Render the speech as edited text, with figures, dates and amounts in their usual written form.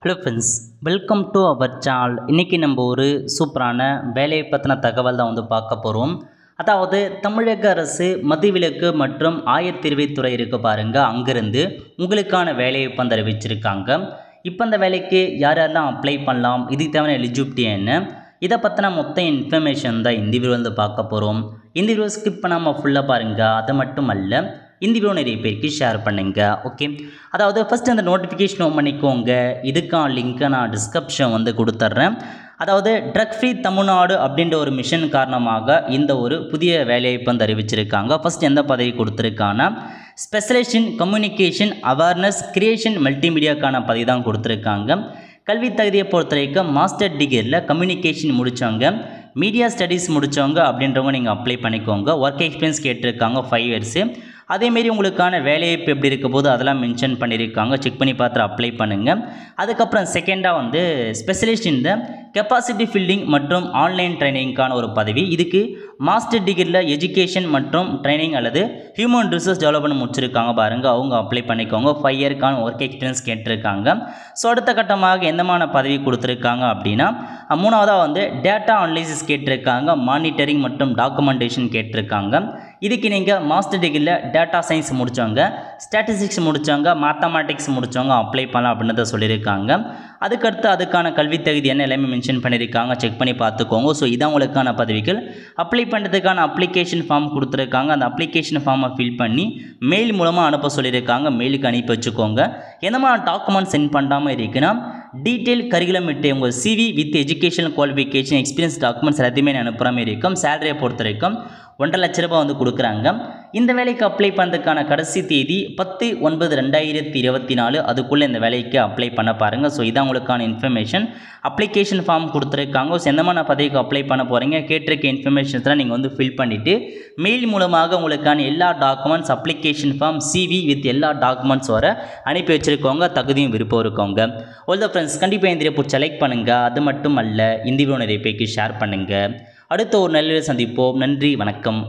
Hello friends, welcome to our channel. இன்றைக்கி நம்ம ஒரு சூப்பரான வேலையை பற்றின தகவல் தான் பார்க்க போகிறோம். அதாவது தமிழக அரசு மதுவிலக்கு மற்றும் ஆயத்தீர்வைத்துறை இருக்கு பாருங்கள், அங்கேருந்து உங்களுக்கான வேலையை அறிவிச்சிருக்காங்க. இப்போ அந்த வேலைக்கு யாரெல்லாம் அப்ளை பண்ணலாம், இதுக்கு தேவையான எலிஜிபிலிட்டி என்ன, இதை பற்றின மொத்த இன்ஃபர்மேஷன் தான் இந்த வீடியோ பார்க்க போகிறோம். இந்த வீடியோ ஸ்கிப் பண்ணாமல் ஃபுல்லாக பாருங்கள். அது மட்டும் அல்ல, இந்த வீடியோ நிறைய பேருக்கு ஷேர் பண்ணுங்க. ஓகே, அதாவது ஃபஸ்ட் அந்த நோட்டிஃபிகேஷன் ஓன் பண்ணிக்கோங்க. இதுக்கான லிங்க்கை நான் டிஸ்கிரிப்ஷன் கொடுத்துட்றேன். அதாவது ட்ரக் ஃப்ரீ தமிழ்நாடு அப்படின்ற ஒரு மிஷன் காரணமாக இந்த ஒரு புதிய வேலைவாய்ப்பு அறிவிச்சிருக்காங்க. ஃபஸ்ட் எந்த பதவி கொடுத்துருக்காங்கன்னா ஸ்பெஷலைசேஷன் கம்யூனிகேஷன் அவேர்னஸ் கிரியேஷன் மல்டிமீடியாக்கான பதவி தான் கொடுத்துருக்காங்க. கல்வி தகுதியை பொறுத்த வரைக்கும் மாஸ்டர் டிகிரியில் கம்யூனிகேஷன் முடித்தவங்க, மீடியா ஸ்டடீஸ் முடித்தவங்க அப்படின்றவங்க நீங்கள் அப்ளை பண்ணிக்கோங்க. ஒர்க் எக்ஸ்பீரியன்ஸ் கேட்டிருக்காங்க 5 இயர்ஸு. அதேமாரி உங்களுக்கான வேலைவாய்ப்பு எப்படி இருக்க போது அதெல்லாம் மென்ஷன் பண்ணியிருக்காங்க. செக் பண்ணி பார்த்து அப்ளை பண்ணுங்கள். அதுக்கப்புறம் செகண்டாக ஸ்பெஷலிஸ்ட் இந்த கெப்பாசிட்டி பில்டிங் மற்றும் ஆன்லைன் ட்ரைனிங்கான ஒரு பதவி. இதுக்கு மாஸ்டர் டிகிரியில் எஜுகேஷன் மற்றும் ட்ரைனிங் அல்லது ஹியூமன் ரிசோர்ஸ் டெவலப்மெண்ட் முடிச்சிருக்காங்க பாருங்கள், அவங்க அப்ளை பண்ணிக்கோங்க. 5 இயர்க்கான ஒர்க் எக்ஸ்பீரியன்ஸ் கேட்டிருக்காங்க. ஸோ அடுத்த கட்டமாக எந்தமான பதவி கொடுத்துருக்காங்க அப்படின்னா மூணாவதாக டேட்டா அனலைசிஸ் கேட்டிருக்காங்க, மானிட்டரிங் மற்றும் டாக்குமெண்டேஷன் கேட்டிருக்காங்க. இதுக்கு நீங்கள் மாஸ்டர் டிகிரியில் டேட்டா சயின்ஸ் முடித்தவங்க, ஸ்டாட்டிஸ்டிக்ஸ் முடித்தவங்க, மேத்தமேட்டிக்ஸ் முடித்தவங்க அப்ளை பண்ணலாம் அப்படின்றத சொல்லியிருக்காங்க. அதுக்கடுத்து அதுக்கான கல்வி தகுதி என்ன எல்லாமே மென்ஷன் பண்ணியிருக்காங்க, செக் பண்ணி பார்த்துக்கோங்க. ஸோ இதான் உங்களுக்கான பதவிகள். அப்ளை பண்ணுறதுக்கான அப்ளிகேஷன் ஃபார்ம் கொடுத்துருக்காங்க. அந்த அப்ளிகேஷன் ஃபார்மை ஃபில் பண்ணி மெயில் மூலமாக அனுப்ப சொல்லியிருக்காங்க. மெயிலுக்கு அனுப்பி வச்சுக்கோங்க. எந்த மாதிரி டாக்குமெண்ட் சென்ட் பண்ணாமல் இருக்குன்னா டீட்டெயில் கரிக்குலம் விட்டு உங்கள் CV with education qualification experience documents எல்லாத்தையுமே அனுப்புகிற மாதிரி இருக்கும். சேலரியை பொறுத்த வரைக்கும் 1.5 லட்ச ரூபாய் கொடுக்குறாங்க. இந்த வேலைக்கு அப்ளை பண்ணுறதுக்கான கடைசி தேதி 10/9/2024. அதுக்குள்ளே இந்த வேலைக்கு அப்ளை பண்ண பாருங்கள். ஸோ இதான் உங்களுக்கான இன்ஃபர்மேஷன். அப்ளிகேஷன் ஃபார்ம் கொடுத்துருக்காங்க. ஸோ எந்தமான பதவிக்கு அப்ளை பண்ண போகிறீங்க, கேட்டிருக்க இன்ஃபர்மேஷன்ஸ்லாம் நீங்கள் ஃபில் பண்ணிவிட்டு மெயில் மூலமாக உங்களுக்கான எல்லா documents, application form, CV with எல்லா டாக்குமெண்ட்ஸ் வர அனுப்பி வச்சுருக்கோங்க. தகுதியும் விருப்பம் இருக்கோங்க. ஆல் த ஃப்ரெண்ட்ஸ், கண்டிப்பாக இந்த பிடிச்ச லைக் பண்ணுங்கள். அது மட்டும் அல்ல, இந்த வீடியோ நிறைய பேருக்கு ஷேர் பண்ணுங்கள். அடுத்த ஒரு நல்ல சந்திப்போம். நன்றி, வணக்கம்.